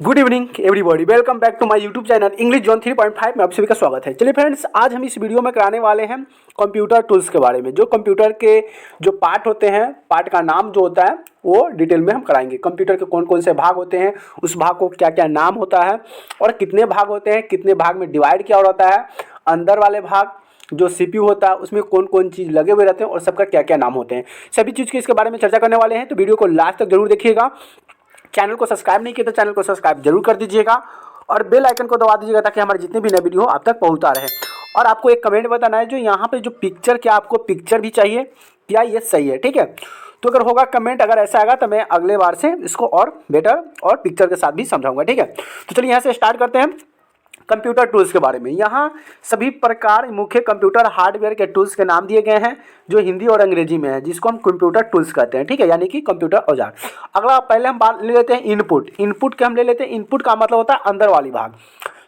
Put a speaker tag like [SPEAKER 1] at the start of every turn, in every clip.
[SPEAKER 1] Good evening everybody, welcome back to my YouTube channel English zone 3.5 में आप सभी का स्वागत है। चलिए फ्रेंड्स, आज हम इस वीडियो में कराने वाले हैं कंप्यूटर टूल्स के बारे में। जो कंप्यूटर के जो पार्ट होते हैं, पार्ट का नाम जो होता है वो डिटेल में हम कराएंगे। कंप्यूटर के कौन कौन से भाग होते हैं, उस भाग को क्या क्या नाम होता है और कितने भाग होते हैं, कितने भाग में डिवाइड किया होता है, अंदर वाले भाग जो सीपीयू होता है उसमें कौन कौन चीज़ लगे हुए रहते हैं और सबका क्या क्या नाम होते हैं, सभी चीज़ के इसके बारे में चर्चा करने वाले हैं। तो वीडियो को लास्ट तक जरूर देखिएगा। चैनल को सब्सक्राइब नहीं किया तो चैनल को सब्सक्राइब जरूर कर दीजिएगा और बेल आइकन को दबा दीजिएगा ताकि हमारे जितने भी नए वीडियो आप तक पहुंचता रहे। और आपको एक कमेंट बताना है, जो यहाँ पे जो पिक्चर, क्या आपको पिक्चर भी चाहिए, क्या ये सही है? ठीक है, तो अगर होगा कमेंट, अगर ऐसा आएगा तो मैं अगले बार से इसको और बेटर और पिक्चर के साथ भी समझाऊंगा। ठीक है, तो चलिए यहाँ से स्टार्ट करते हैं कंप्यूटर टूल्स के बारे में। यहाँ सभी प्रकार मुख्य कंप्यूटर हार्डवेयर के टूल्स के नाम दिए गए हैं जो हिंदी और अंग्रेजी में है, जिसको हम कंप्यूटर टूल्स कहते हैं। ठीक है, यानी कि कंप्यूटर औजार। अगला पहले हम बात ले लेते हैं इनपुट। इनपुट के हम ले लेते हैं, इनपुट का मतलब होता है अंदर वाली भाग।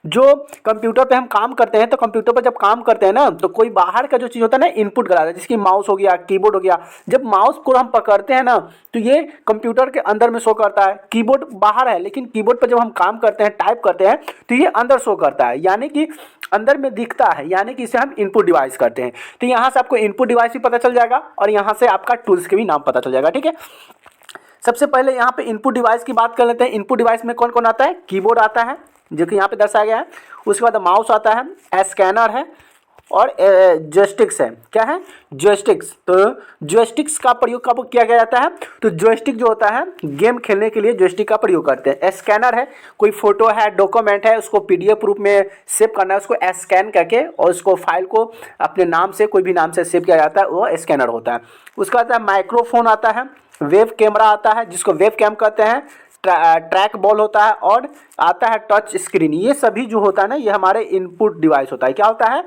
[SPEAKER 1] जो कंप्यूटर पे हम काम करते हैं, तो कंप्यूटर पर जब काम करते हैं ना, तो कोई बाहर का जो चीज़ होता है ना, इनपुट कराता है, जिसकी माउस हो गया, कीबोर्ड हो गया। जब माउस को हम पकड़ते हैं ना, तो ये कंप्यूटर के अंदर में शो करता है। कीबोर्ड बाहर है, लेकिन कीबोर्ड पर जब हम काम करते हैं, टाइप करते हैं, तो ये अंदर शो करता है, यानी कि अंदर में दिखता है, यानी कि इसे हम इनपुट डिवाइस करते हैं। तो यहाँ से आपको इनपुट डिवाइस भी पता चल जाएगा और यहाँ से आपका टूल्स के भी नाम पता चल जाएगा। ठीक है, सबसे पहले यहाँ पे इनपुट डिवाइस की बात कर लेते हैं। इनपुट डिवाइस में कौन कौन आता है? कीबोर्ड आता है, जो कि यहाँ पे दर्शाया गया है। उसके बाद माउस आता है, स्कैनर है और जॉयस्टिक्स है। क्या है? जॉयस्टिक्स। तो जॉयस्टिक्स का प्रयोग कब किया गया जाता है? तो जॉयस्टिक जो होता है, गेम खेलने के लिए जॉयस्टिक का प्रयोग करते हैं। स्कैनर है, कोई फोटो है, डॉक्यूमेंट है, उसको पीडीएफ रूप में सेव करना है, उसको स्कैन करके और उसको फाइल को अपने नाम से, कोई भी नाम से सेव किया जाता है, वो स्कैनर होता है। उसके बाद माइक्रोफोन आता है, वेब कैमरा आता है, जिसको वेब कैम कहते हैं, ट्रैक बॉल होता है और आता है टच स्क्रीन। ये सभी जो होता है ना, ये हमारे इनपुट डिवाइस होता है। क्या होता है?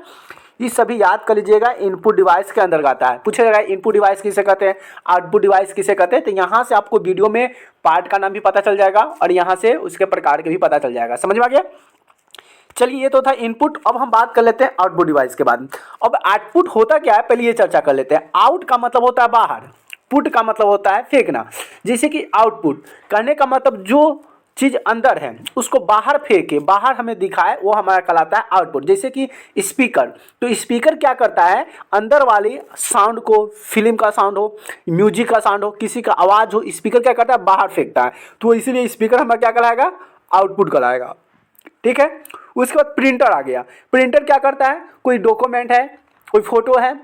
[SPEAKER 1] ये सभी याद कर लीजिएगा, इनपुट डिवाइस के अंदर आता है। पूछा जाएगा इनपुट डिवाइस किसे कहते हैं, आउटपुट डिवाइस किसे कहते हैं, तो यहाँ से आपको वीडियो में पार्ट का नाम भी पता चल जाएगा और यहाँ से उसके प्रकार के भी पता चल जाएगा। समझ में आ गया? चलिए, ये तो था इनपुट। अब हम बात कर लेते हैं आउटपुट डिवाइस के बाद। अब आउटपुट होता क्या है, पहले ये चर्चा कर लेते हैं। आउट का मतलब होता है बाहर, पुट का मतलब होता है फेंकना। जैसे कि आउटपुट कहने का मतलब जो चीज़ अंदर है उसको बाहर फेंके, बाहर हमें दिखाए, वो हमारा कहलाता है आउटपुट। जैसे कि स्पीकर, तो स्पीकर क्या करता है, अंदर वाली साउंड को, फिल्म का साउंड हो, म्यूजिक का साउंड हो, किसी का आवाज़ हो, स्पीकर क्या करता है, बाहर फेंकता है। तो इसीलिए स्पीकर हमारा क्या कहलाएगा, आउटपुट कहलाएगा। ठीक है, उसके बाद प्रिंटर आ गया। प्रिंटर क्या करता है, कोई डॉक्यूमेंट है, कोई फोटो है,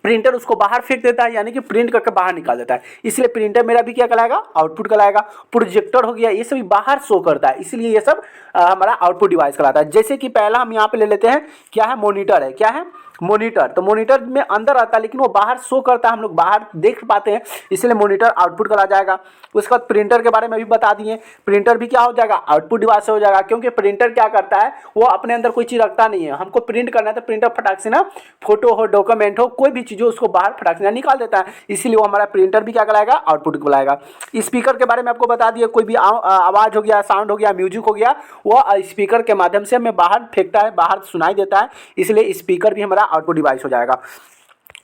[SPEAKER 1] प्रिंटर उसको बाहर फेंक देता है, यानी कि प्रिंट करके बाहर निकाल देता है, इसलिए प्रिंटर मेरा भी क्या कहलाएगा, आउटपुट कहलाएगा। प्रोजेक्टर हो गया, ये सभी बाहर शो करता है, इसलिए ये सब हमारा आउटपुट डिवाइस कहलाता है। जैसे कि पहला हम यहाँ पे ले लेते हैं, क्या है, मॉनिटर है। क्या है? मॉनिटर। तो मॉनिटर में अंदर आता है लेकिन वो बाहर शो करता है, हम लोग बाहर देख पाते हैं, इसलिए मॉनिटर आउटपुट कहा जाएगा। उसके बाद प्रिंटर के बारे में भी बता दिए, प्रिंटर भी क्या हो जाएगा, आउटपुट डिवाइस हो जाएगा, क्योंकि प्रिंटर क्या करता है, वो अपने अंदर कोई चीज़ रखता नहीं है। हमको प्रिंट करना है तो प्रिंटर फटाक से ना, फोटो हो, डॉक्यूमेंट हो, कोई भी चीज़ हो, उसको बाहर फटाक से निकाल देता है, इसलिए वो हमारा प्रिंटर भी क्या कहलाएगा, आउटपुट कहलाएगा। स्पीकर के बारे में आपको बता दिए, कोई भी आवाज़ हो गया, साउंड हो गया, म्यूजिक हो गया, वो स्पीकर के माध्यम से हमें बाहर फेंकता है, बाहर सुनाई देता है, इसलिए स्पीकर भी हमारा आउटपुट डिवाइस हो जाएगा।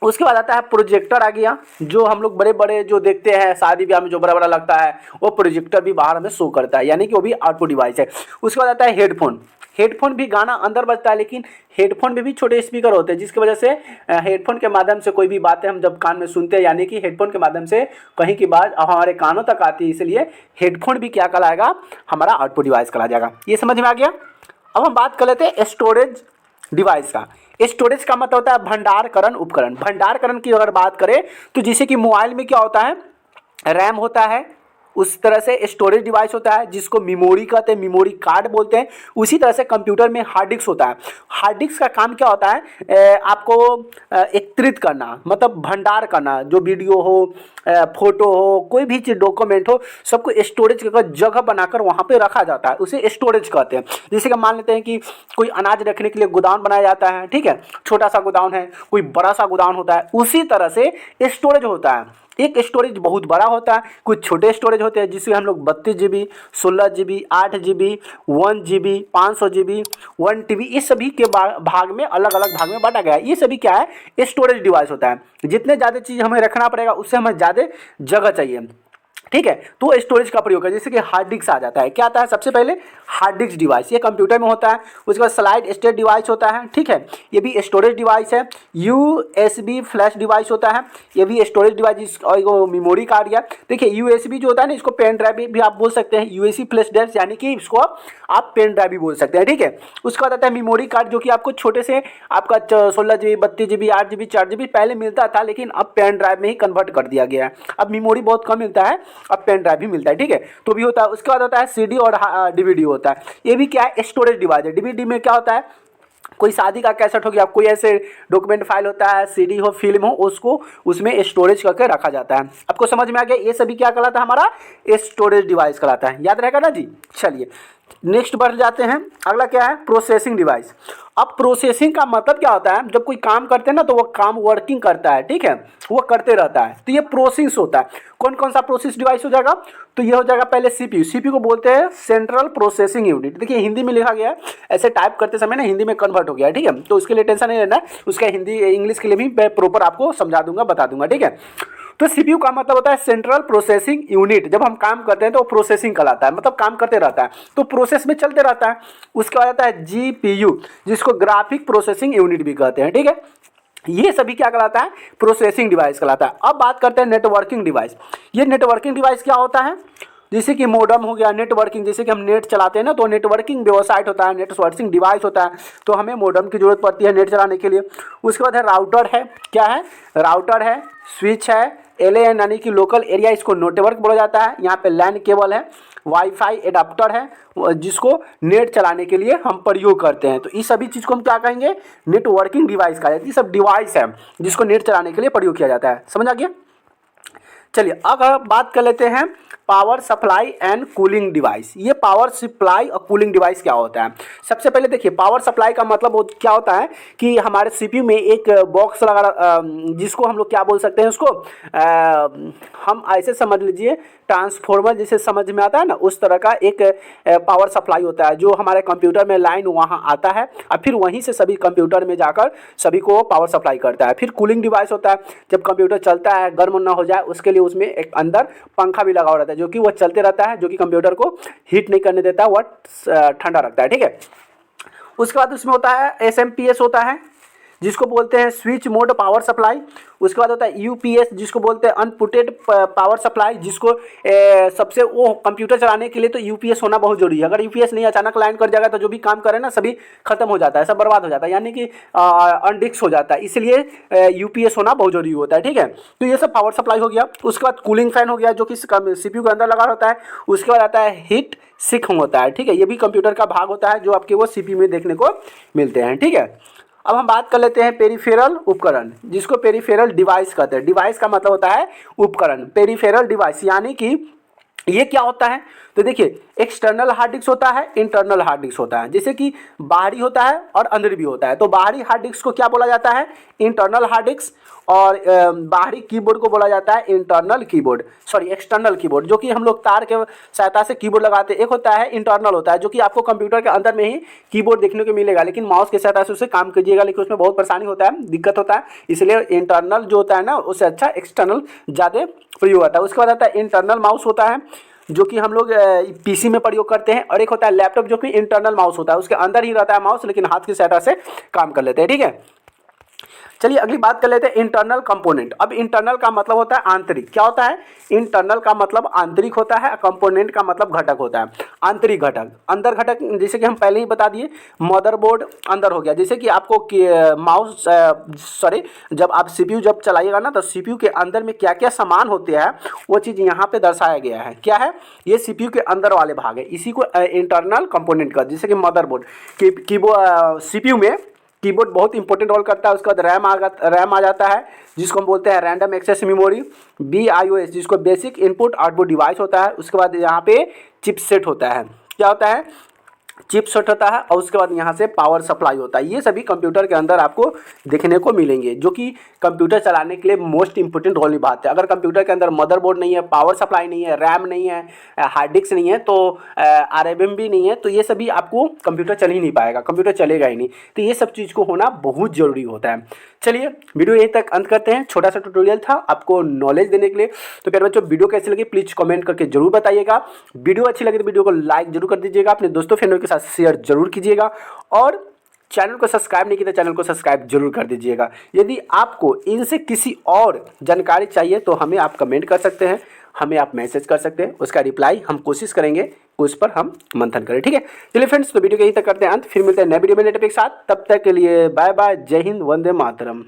[SPEAKER 1] उसके बाद आता है प्रोजेक्टर आ गया, जो हम लोग बड़े बड़े जो देखते हैं शादी ब्याह में, जो बड़ा बड़ा लगता है, वो प्रोजेक्टर भी बाहर हमें शो करता है, यानी कि वो भी आउटपुट डिवाइस है। उसके बाद आता है हेडफोन। हेडफोन भी गाना अंदर बजता है, लेकिन हेडफोन में भी छोटे स्पीकर होते हैं, जिसकी वजह से हेडफोन के माध्यम से कोई भी बातें हम जब कान में सुनते हैं, यानी कि हेडफोन के माध्यम से कहीं की बात हमारे कानों तक आती है, इसलिए हेडफोन भी क्या कहलाएगा, हमारा आउटपुट डिवाइस कहला जाएगा। ये समझ में आ गया? अब हम बात कर लेते हैं स्टोरेज डिवाइस का। स्टोरेज का मतलब होता है भंडारकरण उपकरण। भंडारकरण की अगर बात करें तो जैसे कि मोबाइल में क्या होता है, रैम होता है, उस तरह से स्टोरेज डिवाइस होता है, जिसको मेमोरी कहते हैं, मेमोरी कार्ड बोलते हैं। उसी तरह से कंप्यूटर में हार्ड डिस्क होता है। हार्ड डिस्क का काम क्या होता है, आपको एकत्रित करना, मतलब भंडार करना, जो वीडियो हो, फोटो हो, कोई भी चीज़, डॉक्यूमेंट हो, सबको स्टोरेज का जगह बनाकर वहाँ पे रखा जाता है, उसे स्टोरेज कहते हैं। जैसे कि मान लेते हैं कि कोई अनाज रखने के लिए गोदाम बनाया जाता है, ठीक है, छोटा सा गोदाम है, कोई बड़ा सा गोदाम होता है, उसी तरह से स्टोरेज होता है। एक स्टोरेज बहुत बड़ा होता है, कुछ छोटे स्टोरेज होते हैं, जिसमें हम लोग 32 GB, 16 GB, 8 GB, 1 GB, 500 GB, 1 TB, ये सभी के भाग में, अलग अलग भाग में बांटा गया है। ये सभी क्या है, स्टोरेज डिवाइस होता है। जितने ज़्यादा चीज़ हमें रखना पड़ेगा, उससे हमें ज़्यादा जगह चाहिए। ठीक है। तो स्टोरेज का प्रयोग है, जैसे कि हार्ड डिस्क आ जाता है। क्या आता है सबसे पहले? हार्ड डिस्क डिवाइस, ये कंप्यूटर में होता है। उसके बाद स्लाइड स्टेट डिवाइस होता है, ठीक है, ये भी स्टोरेज डिवाइस है। यूएसबी फ्लैश डिवाइस होता है, ये भी स्टोरेज डिवाइस। और वो मेमोरी कार्ड या देखिए यूएसबी जो होता है ना, इसको पेन ड्राइव भी आप बोल सकते हैं। यूएसबी फ्लैश ड्राइव यानी कि इसको आप पेन ड्राइव भी बोल सकते हैं, ठीक है। उसके बाद आता है मेमोरी कार्ड, जो कि आपको छोटे से आपका 16 GB 32 GB 8 GB 4 GB पहले मिलता था, लेकिन अब पेन ड्राइव में ही कन्वर्ट कर दिया गया है। अब मेमोरी बहुत कम मिलता है, अब पेन ड्राइव भी मिलता है, ठीक है। तो भी होता है। उसके बाद होता है सीडी और डीवीडी होता है, ये भी क्या है? स्टोरेज डिवाइस है। डीवीडी में क्या होता है? कोई शादी का कैसेट हो गया, कोई ऐसे डॉक्यूमेंट फाइल होता है, सीडी हो, फिल्म हो, उसको उसमें स्टोरेज करके रखा जाता है। आपको समझ में आ गया? ये सभी क्या कहलाता है? हमारा स्टोरेज डिवाइस कहलाता है। याद रहेगा ना जी। चलिए नेक्स्ट बढ़ जाते हैं। अगला क्या है? Processing device. अब प्रोसेसिंग का मतलब क्या होता है? जब कोई काम करते हैं ना, तो वो काम वर्किंग करता है, ठीक है, वो करते रहता है, तो ये प्रोसेस होता है। कौन कौन सा प्रोसेस डिवाइस हो जाएगा? तो ये हो जाएगा पहले सीपीयू। सीपीयू को बोलते हैं सेंट्रल प्रोसेसिंग यूनिट। देखिए हिंदी में लिखा गया है, ऐसे टाइप करते समय ना हिंदी में कन्वर्ट हो गया है, ठीक है। तो उसके लिए टेंशन नहीं लेना, उसका हिंदी इंग्लिश के लिए भी मैं प्रॉपर आपको समझा दूंगा, बता दूंगा, ठीक है। तो सीपीयू का मतलब होता है सेंट्रल प्रोसेसिंग यूनिट। जब हम काम करते हैं तो प्रोसेसिंग कहलाता है, मतलब काम करते रहता है, तो प्रोसेस में चलते रहता है। उसके बाद आता है जीपीयू, जिसको ग्राफिक प्रोसेसिंग यूनिट भी कहते हैं, ठीक है। ये सभी क्या कहलाता है? प्रोसेसिंग डिवाइस कहलाता है। अब बात करते हैं नेटवर्किंग डिवाइस। ये नेटवर्किंग डिवाइस क्या होता है? जैसे कि मोडम हो गया, नेटवर्किंग, जैसे कि हम नेट चलाते हैं ना, तो नेटवर्किंग वेबसाइट होता है, नेटवर्किंग डिवाइस होता है, तो हमें मोडम की जरूरत पड़ती है नेट चलाने के लिए। उसके बाद है राउटर है। क्या है? राउटर है, स्विच है, एलएएन यानी कि लोकल एरिया, इसको नेटवर्क बोला जाता है। यहाँ पे लैन केबल है, वाईफाई एडाप्टर है, जिसको नेट चलाने के लिए हम प्रयोग करते हैं। तो इस सभी चीज़ को हम क्या कहेंगे? नेटवर्किंग डिवाइस कहा जाता है। ये सब डिवाइस है जिसको नेट चलाने के लिए प्रयोग किया जाता है। समझ आ गया? चलिए अब बात कर लेते हैं power supply and cooling device. ये पावर सप्लाई और कूलिंग डिवाइस क्या होता है? सबसे पहले देखिए, पावर सप्लाई का मतलब क्या होता है कि हमारे सीपीयू में एक बॉक्स लगा, जिसको हम लोग क्या बोल सकते हैं, उसको हम ऐसे समझ लीजिए, ट्रांसफॉर्मर जिसे समझ में आता है ना, उस तरह का एक पावर सप्लाई होता है, जो हमारे कंप्यूटर में लाइन वहाँ आता है और फिर वहीं से सभी कंप्यूटर में जाकर सभी को पावर सप्लाई करता है। फिर कूलिंग डिवाइस होता है, जब कंप्यूटर चलता है गर्म ना हो जाए उसके लिए उसमें एक अंदर पंखा भी लगा रहता है, जो कि वह चलते रहता है, जो कि कंप्यूटर को हीट नहीं करने देता, वह ठंडा रखता है, ठीक है। उसके बाद उसमें होता है एसएमपीएस होता है, जिसको बोलते हैं स्विच मोड पावर सप्लाई। उसके बाद होता है यूपीएस, जिसको बोलते हैं अनपुटेड पावर सप्लाई, जिसको सबसे वो कंप्यूटर चलाने के लिए तो यूपीएस होना बहुत जरूरी है। अगर यूपीएस नहीं, अचानक लाइन कट जाएगा तो जो भी काम करे ना सभी खत्म हो जाता है, सब बर्बाद हो जाता है, यानी कि अनडिस्क हो जाता है, इसलिए यूपीएस होना बहुत जरूरी होता है, ठीक है। तो ये सब पावर सप्लाई हो गया। उसके बाद कूलिंग फैन हो गया, जो कि सीपीयू के अंदर लगा होता है। उसके बाद आता है हीट सिंक होता है, ठीक है, ये भी कंप्यूटर का भाग होता है, जो आपके वो सीपीयू में देखने को मिलते हैं, ठीक है। अब हम बात कर लेते हैं पेरिफेरल उपकरण, जिसको पेरिफेरल डिवाइस कहते हैं। डिवाइस का मतलब होता है उपकरण। पेरिफेरल डिवाइस यानी कि ये क्या होता है? तो देखिए, एक्सटर्नल हार्ड डिस्क होता है, इंटरनल हार्ड डिस्क होता है। जैसे कि बाहरी होता है और अंदर भी होता है। तो बाहरी हार्ड डिस्क को क्या बोला जाता है? Internal hard disk. और बाहरी कीबोर्ड को बोला जाता है internal keyboard, sorry external keyboard, जो कि हम लोग तार के सहायता से कीबोर्ड लगाते हैं। एक होता है इंटरनल होता है, जो कि आपको कंप्यूटर के अंदर में ही कीबोर्ड देखने को मिलेगा, लेकिन माउस के सहायता से उससे काम कीजिएगा, लेकिन उसमें बहुत परेशानी होता है, दिक्कत होता है, इसलिए इंटरनल जो होता है ना, उससे अच्छा एक्सटर्नल ज़्यादा प्रयोग होता है। उसके बाद आता है इंटरनल माउस होता है, जो कि हम लोग पीसी में प्रयोग करते हैं। और एक होता है लैपटॉप, जो कि इंटरनल माउस होता है, उसके अंदर ही रहता है माउस, लेकिन हाथ की सहायता से काम कर लेते हैं, ठीक है। चलिए अगली बात कर लेते हैं इंटरनल कंपोनेंट। अब इंटरनल का मतलब होता है आंतरिक। क्या होता है? इंटरनल का मतलब आंतरिक होता है, कंपोनेंट का मतलब घटक होता है। आंतरिक घटक, अंदर घटक, जैसे कि हम पहले ही बता दिए, मदरबोर्ड अंदर हो गया। जैसे कि आपको माउस सॉरी जब आप सीपीयू जब चलाइएगा ना, तो सीपीयू के अंदर में क्या क्या सामान होते हैं वो चीज़ यहाँ पे दर्शाया गया है। क्या है? ये सीपीयू के अंदर वाले भाग है, इसी को इंटरनल कंपोनेंट का। जैसे कि मदरबोर्ड, कीबोर्ड, सीपीयू में कीबोर्ड बहुत इंपॉर्टेंट रोल करता है। उसके बाद रैम आ जाता है, जिसको हम बोलते हैं रैंडम एक्सेस मेमोरी। BIOS, जिसको बेसिक इनपुट आउटपुट डिवाइस होता है। उसके बाद यहाँ पे चिपसेट होता है। क्या होता है? चिपसेट होता है। और उसके बाद यहाँ से पावर सप्लाई होता है। ये सभी कंप्यूटर के अंदर आपको देखने को मिलेंगे, जो कि कंप्यूटर चलाने के लिए मोस्ट इंपोर्टेंट रोल निभाते हैं। अगर कंप्यूटर के अंदर मदरबोर्ड नहीं है, पावर सप्लाई नहीं है, रैम नहीं है, हार्ड डिस्क नहीं है, तो RMM भी नहीं है, तो ये सभी आपको कंप्यूटर चल ही नहीं पाएगा, कंप्यूटर चलेगा ही नहीं। तो ये सब चीज़ को होना बहुत ज़रूरी होता है। चलिए वीडियो यहीं तक अंत करते हैं। छोटा सा ट्यूटोरियल था आपको नॉलेज देने के लिए। तो प्यारे बच्चों, वीडियो कैसी लगी प्लीज़ कमेंट करके जरूर बताइएगा। वीडियो अच्छी लगी तो वीडियो को लाइक जरूर कर दीजिएगा, अपने दोस्तों फ्रेंडों के साथ शेयर जरूर कीजिएगा और चैनल को सब्सक्राइब नहीं किया तो चैनल को सब्सक्राइब जरूर कर दीजिएगा। यदि आपको इनसे किसी और जानकारी चाहिए तो हमें आप कमेंट कर सकते हैं, हमें आप मैसेज कर सकते हैं, उसका रिप्लाई हम कोशिश करेंगे उस पर हम मंथन करें। ठीक है, चलिए फ्रेंड्स, तो वीडियो को यहीं तक करते हैं अंत, फिर मिलते हैं नए वीडियो में नए टॉपिक के साथ। तब तक के लिए बाय बाय, जय हिंद, वंदे मातरम।